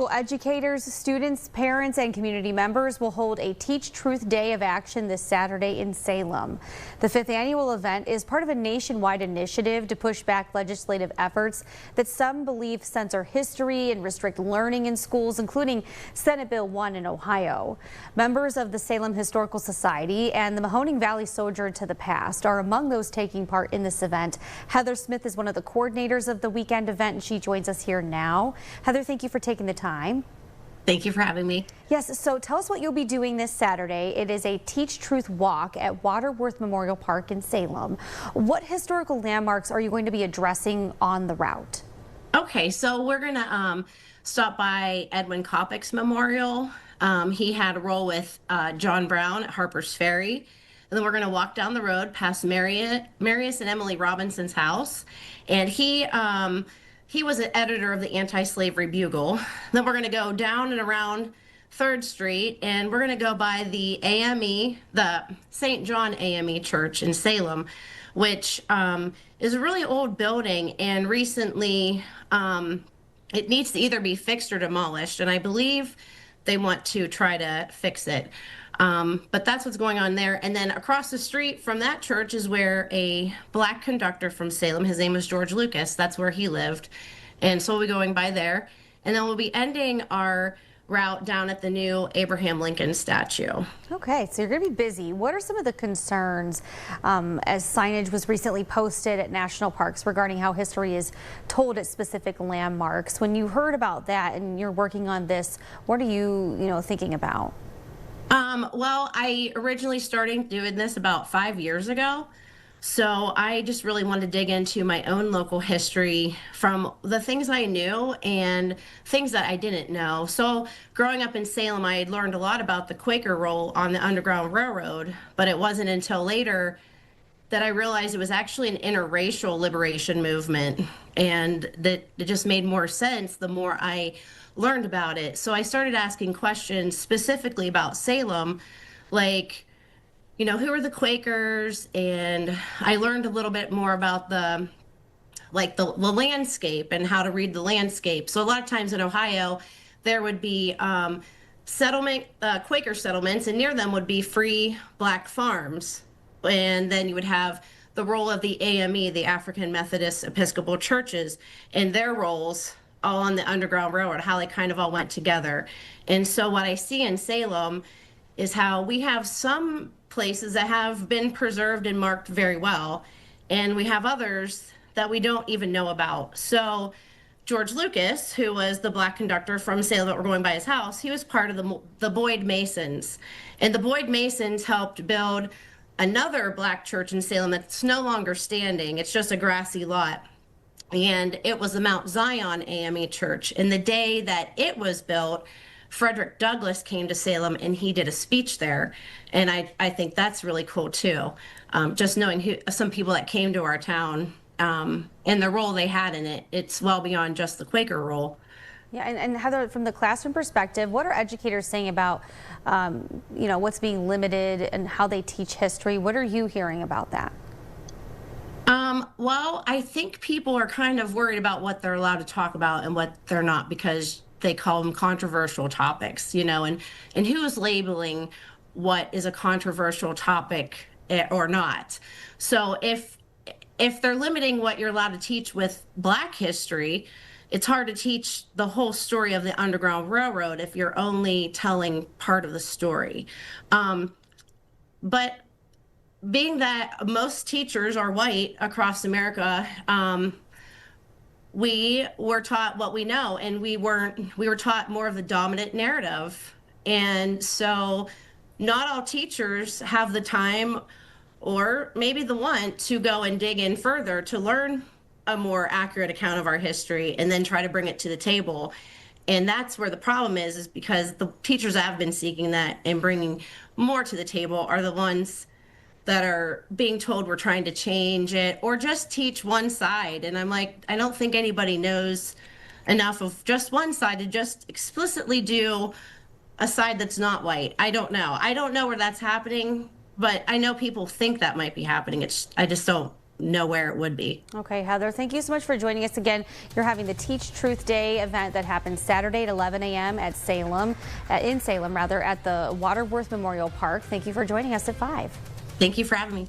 Well, educators, students, parents, and community members will hold a Teach Truth Day of Action this Saturday in Salem. The fifth annual event is part of a nationwide initiative to push back legislative efforts that some believe censor history and restrict learning in schools, including Senate Bill 1 in Ohio. Members of the Salem Historical Society and the Mahoning Valley Sojourn to the Past are among those taking part in this event. Heather Smith is one of the coordinators of the weekend event, and she joins us here now. Heather, thank you for taking the time. Thank you for having me. Yes, so tell us what you'll be doing this Saturday. It is a Teach Truth Walk at Waterworth Memorial Park in Salem. What historical landmarks are you going to be addressing on the route? Okay, so we're going to stop by Edwin Coppock's memorial. He had a role with John Brown at Harper's Ferry. And then we're going to walk down the road past Marius and Emily Robinson's house. And he was an editor of the Anti-Slavery Bugle. Then we're going to go down and around 3rd Street, and we're going to go by the AME, the St. John AME Church in Salem, which is a really old building, and recently it needs to either be fixed or demolished, and I believe they want to try to fix it. But that's what's going on there. And then across the street from that church is where a black conductor from Salem, his name was George Lucas, that's where he lived. And so we'll be going by there. And then we'll be ending our route down at the new Abraham Lincoln statue. Okay, so you're going to be busy. What are some of the concerns as signage was recently posted at national parks regarding how history is told at specific landmarks? When you heard about that and you're working on this, what are you thinking about? Well, I originally started doing this about 5 years ago. So I just really wanted to dig into my own local history from the things I knew and things that I didn't know. So growing up in Salem, I had learned a lot about the Quaker role on the Underground Railroad, but it wasn't until later that I realized it was actually an interracial liberation movement, and that it just made more sense the more I learned about it. So I started asking questions specifically about Salem, like, who are the Quakers? And I learned a little bit more about the landscape and how to read the landscape. So a lot of times in Ohio, there would be Quaker settlements, and near them would be free black farms. And then you would have the role of the AME, the African Methodist Episcopal Churches, and their roles all on the Underground Railroad, how they kind of all went together. And so what I see in Salem is how we have some places that have been preserved and marked very well, and we have others that we don't even know about. So George Lucas, who was the black conductor from Salem that we're going by his house, he was part of the Boyd Masons. And the Boyd Masons helped build another black church in Salem that's no longer standing. It's just a grassy lot. And it was the Mount Zion AME Church. And the day that it was built, Frederick Douglass came to Salem and he did a speech there. And I think that's really cool too. Just knowing some people that came to our town and the role they had in it, it's well beyond just the Quaker role. Yeah, and Heather, from the classroom perspective, what are educators saying about, what's being limited and how they teach history? What are you hearing about that? Well, I think people are kind of worried about what they're allowed to talk about and what they're not, because they call them controversial topics, and who's labeling what is a controversial topic or not. So if they're limiting what you're allowed to teach with black history, it's hard to teach the whole story of the Underground Railroad if you're only telling part of the story. But being that most teachers are white across America, we were taught what we know, and we were taught more of the dominant narrative. And so not all teachers have the time or maybe the want to go and dig in further to learn a more accurate account of our history and then try to bring it to the table. And that's where the problem is because the teachers that have been seeking that and bringing more to the table are the ones that are being told we're trying to change it or just teach one side. And I'm like, I don't think anybody knows enough of just one side to just explicitly do a side that's not white. I don't know. I don't know where that's happening, but I know people think that might be happening. I just don't know where it would be. Okay, Heather, thank you so much for joining us again. You're having the Teach Truth Day event that happens Saturday at 11 a.m. at in Salem, at the Waterworth Memorial Park. Thank you for joining us at 5. Thank you for having me.